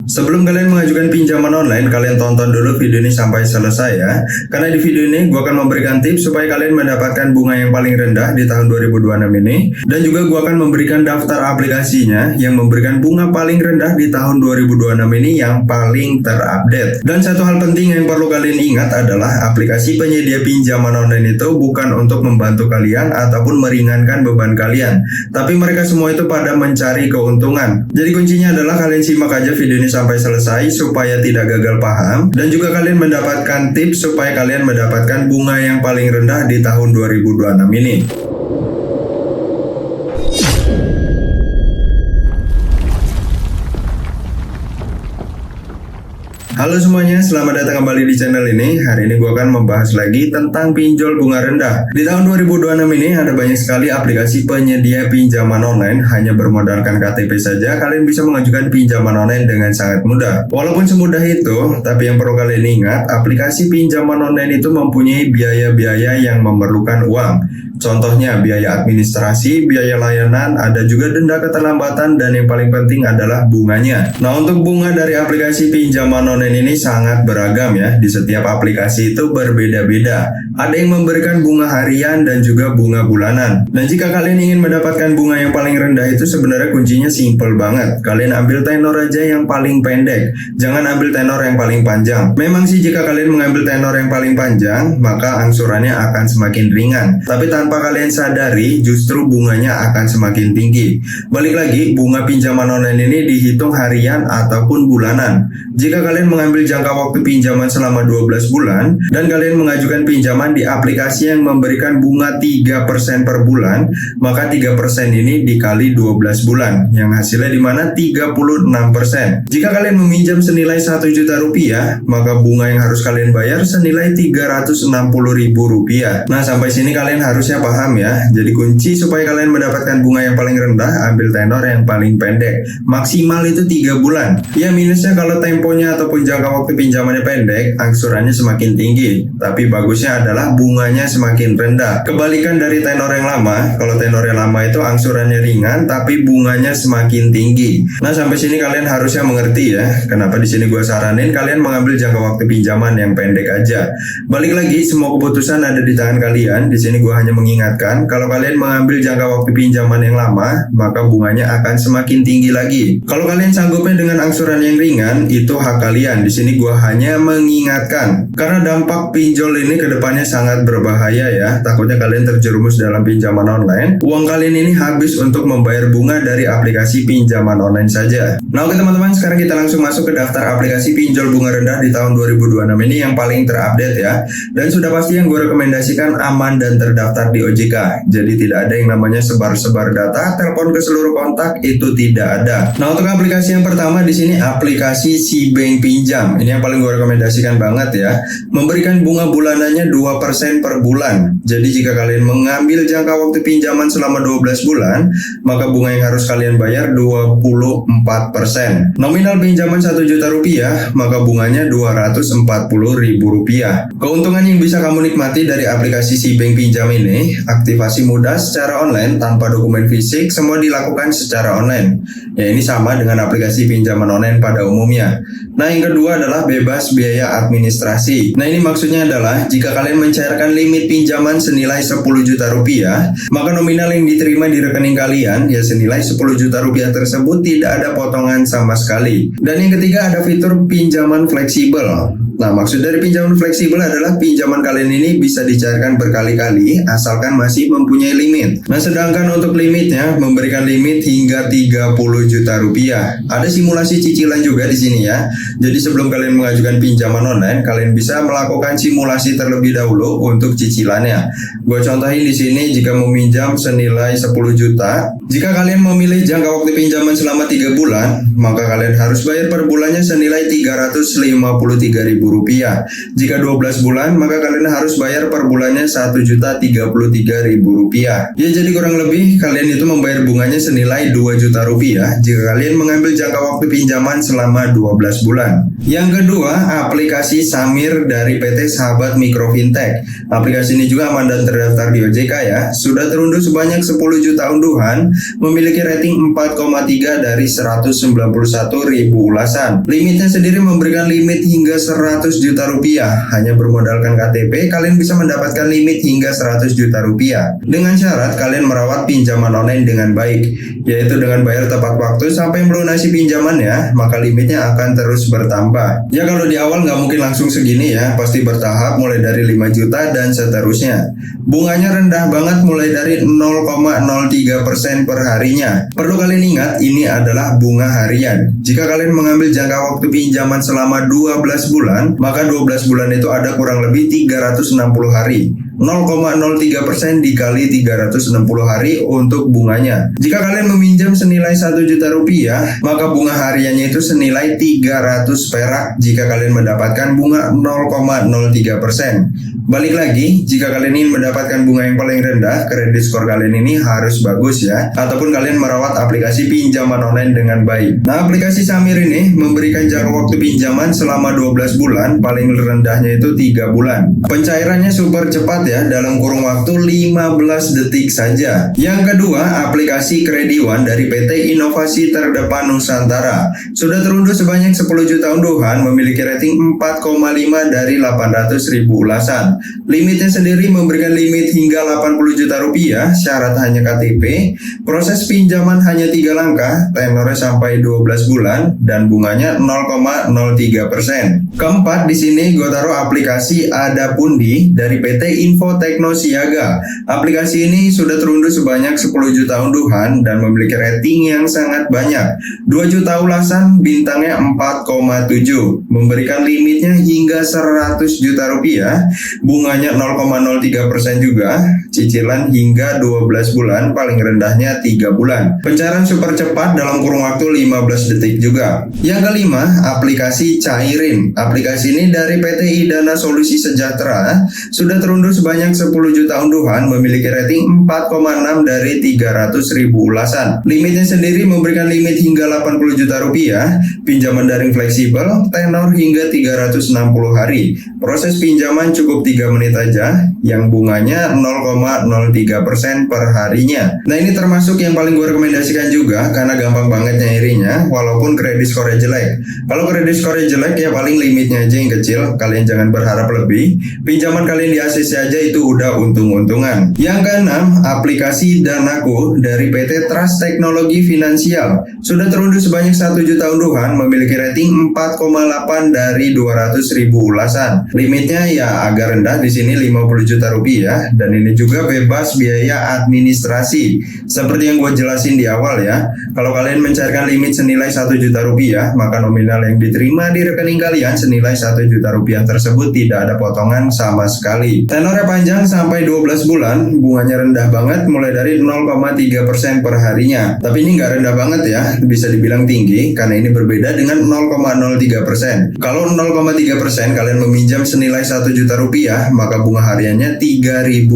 Sebelum kalian mengajukan pinjaman online, kalian tonton dulu video ini sampai selesai ya. Karena di video ini gue akan memberikan tips supaya kalian mendapatkan bunga yang paling rendah di tahun 2026 ini. Dan juga gue akan memberikan daftar aplikasinya yang memberikan bunga paling rendah di tahun 2026 ini yang paling terupdate. Dan satu hal penting yang perlu kalian ingat adalah aplikasi penyedia pinjaman online itu bukan untuk membantu kalian ataupun meringankan beban kalian. Tapi mereka semua itu pada mencari keuntungan. Jadi kuncinya adalah kalian simak aja video ini sampai selesai supaya tidak gagal paham, dan juga kalian mendapatkan tips supaya kalian mendapatkan bunga yang paling rendah di tahun 2026 ini. Halo semuanya, selamat datang kembali di channel ini. Hari ini gue akan membahas lagi tentang pinjol bunga rendah. Di tahun 2026 ini ada banyak sekali aplikasi penyedia pinjaman online. Hanya bermodalkan KTP saja, kalian bisa mengajukan pinjaman online dengan sangat mudah. Walaupun semudah itu, tapi yang perlu kalian ingat, aplikasi pinjaman online itu mempunyai biaya-biaya yang memerlukan uang. Contohnya biaya administrasi, biaya layanan, ada juga denda keterlambatan, dan yang paling penting adalah bunganya. Nah, untuk bunga dari aplikasi pinjaman online ini sangat beragam ya. Di setiap aplikasi itu berbeda-beda. Ada yang memberikan bunga harian dan juga bunga bulanan. Dan jika kalian ingin mendapatkan bunga yang paling rendah itu sebenarnya kuncinya simple banget. Kalian ambil tenor aja yang paling pendek. Jangan ambil tenor yang paling panjang. Memang sih jika kalian mengambil tenor yang paling panjang, maka angsurannya akan semakin ringan. Tapi tanpa kalian sadari, justru bunganya akan semakin tinggi. Balik lagi, bunga pinjaman online ini dihitung harian ataupun bulanan. Jika kalian mengambil jangka waktu pinjaman selama 12 bulan, dan kalian mengajukan pinjaman di aplikasi yang memberikan bunga 3% per bulan, maka 3% ini dikali 12 bulan, yang hasilnya dimana 36%. Jika kalian meminjam senilai 1 juta rupiah, maka bunga yang harus kalian bayar senilai 360.000 rupiah. Nah, sampai sini kalian harusnya paham ya. Jadi kunci supaya kalian mendapatkan bunga yang paling rendah, ambil tenor yang paling pendek. Maksimal itu 3 bulan. Ya, minusnya kalau temponya ataupun jangka waktu pinjamannya pendek, angsurannya semakin tinggi. Tapi bagusnya adalah bunganya semakin rendah. Kebalikan dari tenor yang lama, kalau tenor yang lama itu angsurannya ringan tapi bunganya semakin tinggi. Nah, sampai sini kalian harusnya mengerti ya. Kenapa di sini gue saranin kalian mengambil jangka waktu pinjaman yang pendek aja. Balik lagi, semua keputusan ada di tangan kalian. Di sini gue hanya mengingatkan kalau kalian mengambil jangka waktu pinjaman yang lama, maka bunganya akan semakin tinggi lagi. Kalau kalian sanggupnya dengan angsuran yang ringan, itu hak kalian. Di sini gue hanya mengingatkan karena dampak pinjol ini kedepannya sangat berbahaya ya. Takutnya kalian terjerumus dalam pinjaman online. Uang kalian ini habis untuk membayar bunga dari aplikasi pinjaman online saja. Nah, oke teman-teman, sekarang kita langsung masuk ke daftar aplikasi pinjol bunga rendah di tahun 2026 ini yang paling terupdate ya. Dan sudah pasti yang gue rekomendasikan aman dan terdaftar di OJK. Jadi tidak ada yang namanya sebar-sebar data, telepon ke seluruh kontak, itu tidak ada. Nah, untuk aplikasi yang pertama di sini aplikasi SeaBank Pinjam. Ini yang paling gue rekomendasikan banget ya. Memberikan bunga bulanannya 2% per bulan. Jadi jika kalian mengambil jangka waktu pinjaman selama 12 bulan, maka bunga yang harus kalian bayar 24%. Nominal pinjaman 1 juta rupiah, maka bunganya 240.000 rupiah. Keuntungan yang bisa kamu nikmati dari aplikasi SeaBank Pinjam ini, aktivasi mudah secara online tanpa dokumen fisik, semua dilakukan secara online. Ya, ini sama dengan aplikasi pinjaman online pada umumnya. Nah, yang kedua adalah bebas biaya administrasi. Nah, ini maksudnya adalah jika kalian mencairkan limit pinjaman senilai 10 juta rupiah, maka nominal yang diterima di rekening kalian ya senilai 10 juta rupiah tersebut tidak ada potongan sama sekali. Dan yang ketiga ada fitur pinjaman fleksibel. Nah, maksud dari pinjaman fleksibel adalah pinjaman kalian ini bisa dicairkan berkali-kali asalkan masih mempunyai limit. Nah, sedangkan untuk limitnya memberikan limit hingga 30 juta rupiah. Ada simulasi cicilan juga di sini ya. Jadi sebelum kalian mengajukan pinjaman online, kalian bisa melakukan simulasi terlebih dahulu untuk cicilannya. Gue contohin di sini jika meminjam senilai 10 juta. Jika kalian memilih jangka waktu pinjaman selama 3 bulan, maka kalian harus bayar per bulannya senilai 353.000 rupiah. Jika 12 bulan, maka kalian harus bayar per bulannya Rp1.033.000. Ya, jadi kurang lebih kalian itu membayar bunganya senilai 2 juta rupiah jika kalian mengambil jangka waktu pinjaman selama 12 bulan. Yang kedua, aplikasi Samir dari PT Sahabat Mikro Fintech. Aplikasi ini juga aman dan terdaftar di OJK ya. Sudah terunduh sebanyak 10 juta unduhan, memiliki rating 4,3 dari 191.000 ulasan. Limitnya sendiri memberikan limit hingga 100 juta rupiah. Hanya bermodalkan KTP, kalian bisa mendapatkan limit hingga 100 juta rupiah. Dengan syarat kalian merawat pinjaman online dengan baik, yaitu dengan bayar tepat waktu sampai melunasi pinjamannya, maka limitnya akan terus bertambah. Ya, kalau di awal nggak mungkin langsung segini ya, pasti bertahap mulai dari 5 juta dan seterusnya. Bunganya rendah banget mulai dari 0,03% per harinya. Perlu kalian ingat, ini adalah bunga harian. Jika kalian mengambil jangka waktu pinjaman selama 12 bulan, maka 12 bulan itu ada kurang lebih 360 hari. 0,03% dikali 360 hari untuk bunganya. Jika kalian meminjam senilai 1 juta rupiah, maka bunga hariannya itu senilai 300 perak jika kalian mendapatkan bunga 0,03%. Balik lagi, jika kalian ingin mendapatkan bunga yang paling rendah, kredit skor kalian ini harus bagus ya, ataupun kalian merawat aplikasi pinjaman online dengan baik. Nah, aplikasi Samir ini memberikan jangka waktu pinjaman selama 12 bulan, paling rendahnya itu 3 bulan. Pencairannya super cepat ya, dalam kurun waktu 15 detik saja. Yang kedua, aplikasi Krediwan dari PT Inovasi Terdepan Nusantara. Sudah terunduh sebanyak 10 juta unduhan, memiliki rating 4,5 dari 800.000 ulasan. Limitnya sendiri memberikan limit hingga 80 juta rupiah, syarat hanya KTP. Proses pinjaman hanya 3 langkah, tenornya sampai 12 bulan, dan bunganya 0,03%. Keempat, di sini gue taruh aplikasi Adapundi dari PT Info Teknosiaga. Aplikasi ini sudah terunduh sebanyak 10 juta unduhan dan memiliki rating yang sangat banyak. 2 juta ulasan, bintangnya 4,7. Memberikan limitnya hingga 100 juta rupiah. Bunganya 0,03% juga, cicilan hingga 12 bulan, paling rendahnya 3 bulan. Pencairan super cepat dalam kurun waktu 15 detik juga. Yang kelima, aplikasi Cairin. Aplikasi ini dari PT Idana Solusi Sejahtera, sudah terunduh sebanyak 10 juta unduhan, memiliki rating 4,6 dari 300.000 ulasan. Limitnya sendiri memberikan limit hingga 80 juta rupiah, pinjaman daring fleksibel, tenor hingga 360 hari. Proses pinjaman cukup 3 menit aja, yang bunganya 0,03% per harinya. Nah, ini termasuk yang paling gue rekomendasikan juga karena gampang banget nyairinya walaupun kredit skornya jelek. Kalau kredit skornya jelek ya paling limitnya aja yang kecil, kalian jangan berharap lebih. Pinjaman kalian di ACC aja itu udah untung-untungan. Yang keenam, aplikasi Danaku dari PT Trust Teknologi Finansial. Sudah terunduh sebanyak 1 juta unduhan, memiliki rating 4,8 dari 200.000 ulasan. Limitnya ya agak rendah di sini 50 juta rupiah, dan ini juga bebas biaya administrasi. Seperti yang gue jelasin di awal ya, kalau kalian mencairkan limit senilai 1 juta rupiah, maka nominal yang diterima di rekening kalian senilai 1 juta rupiah tersebut tidak ada potongan sama sekali. Tenornya panjang sampai 12 bulan, bunganya rendah banget mulai dari 0,3% per harinya. Tapi ini nggak rendah banget ya, bisa dibilang tinggi karena ini berbeda dengan 0,03%. Kalau 0,3% kalian meminjam senilai 1 juta rupiah, maka bunga hariannya Rp3.000.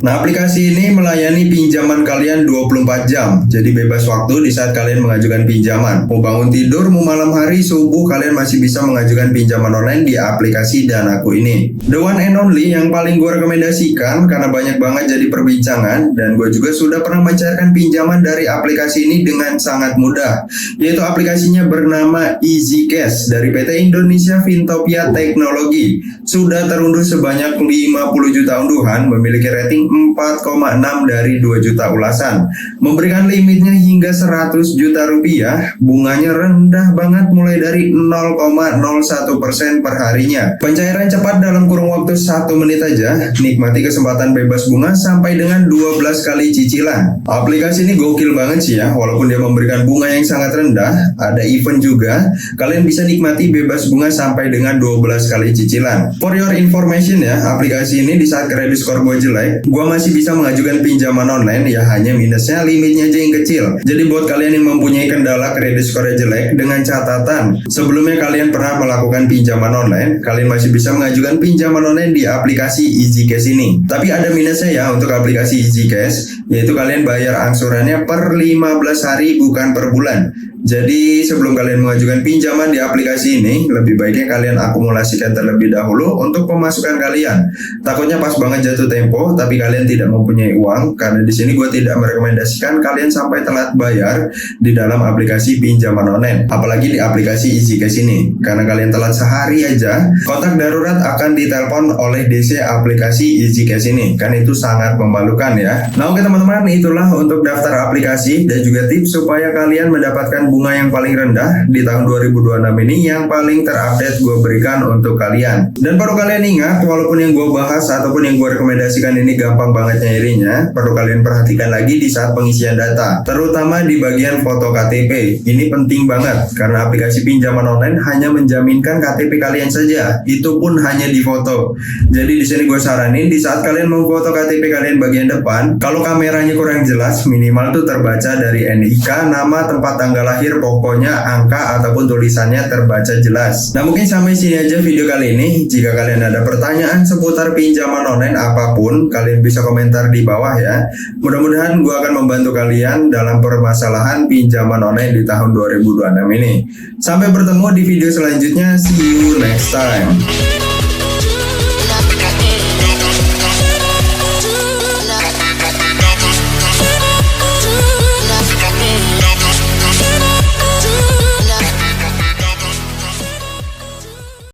Nah, aplikasi ini melayani pinjaman kalian 24 jam. Jadi bebas waktu di saat kalian mengajukan pinjaman. Mau bangun tidur, mau malam hari, subuh, kalian masih bisa mengajukan pinjaman online di aplikasi Danaku ini. The one and only yang paling gue rekomendasikan karena banyak banget jadi perbincangan, dan gue juga sudah pernah mencairkan pinjaman dari aplikasi ini dengan sangat mudah. Yaitu aplikasinya bernama Easy Cash dari PT Indonesia Fintopia Teknologi. Sudah terunduh sebanyak 50 juta unduhan, memiliki rating 4,6 dari 2 juta ulasan. Memberikan limitnya hingga 100 juta rupiah, bunganya rendah banget mulai dari 0,01% per harinya. Pencairan cepat dalam kurun waktu 1 menit aja, nikmati kesempatan bebas bunga sampai dengan 12 kali cicilan. Aplikasi ini gokil banget sih ya, walaupun dia memberikan bunga yang sangat rendah, ada event juga, kalian bisa nikmati bebas bunga sampai dengan 12 kali cicilan. For your information ya, aplikasi ini sini di saat kredit skor gue jelek, gue masih bisa mengajukan pinjaman online, ya hanya minusnya limitnya aja yang kecil. Jadi buat kalian yang mempunyai kendala kredit skornya jelek, dengan catatan sebelumnya kalian pernah melakukan pinjaman online, kalian masih bisa mengajukan pinjaman online di aplikasi EasyCash ini. Tapi ada minusnya ya untuk aplikasi EasyCash, yaitu kalian bayar angsurannya per 15 hari bukan per bulan. Jadi sebelum kalian mengajukan pinjaman di aplikasi ini, lebih baiknya kalian akumulasikan terlebih dahulu untuk pemasukan kalian. Takutnya pas banget jatuh tempo, tapi kalian tidak mempunyai uang. Karena di sini gue tidak merekomendasikan kalian sampai telat bayar di dalam aplikasi pinjaman online, apalagi di aplikasi EasyCash ini. Karena kalian telat sehari aja, kontak darurat akan ditelepon oleh DC aplikasi EasyCash ini. Kan itu sangat memalukan ya. Nah oke teman-teman, itulah untuk daftar aplikasi dan juga tips supaya kalian mendapatkan bunga yang paling rendah di tahun 2026 ini, yang paling terupdate gue berikan untuk kalian. Dan perlu kalian ingat, walaupun yang gue bahas ataupun yang gue rekomendasikan ini gampang banget nyairinya, perlu kalian perhatikan lagi di saat pengisian data, terutama di bagian foto KTP. Ini penting banget karena aplikasi pinjaman online hanya menjaminkan KTP kalian saja, itu pun hanya di foto. Jadi di sini gue saranin di saat kalian memfoto KTP kalian bagian depan, kalau kameranya kurang jelas, minimal tuh terbaca dari NIK, nama, tempat tanggal lahir, pokoknya angka ataupun tulisannya terbaca jelas. Nah mungkin sampai sini aja video kali ini. Jika kalian ada pertanyaan seputar pinjaman online apapun, kalian bisa komentar di bawah ya. Mudah-mudahan gue akan membantu kalian dalam permasalahan pinjaman online di tahun 2026 ini. Sampai bertemu di video selanjutnya. See you next time.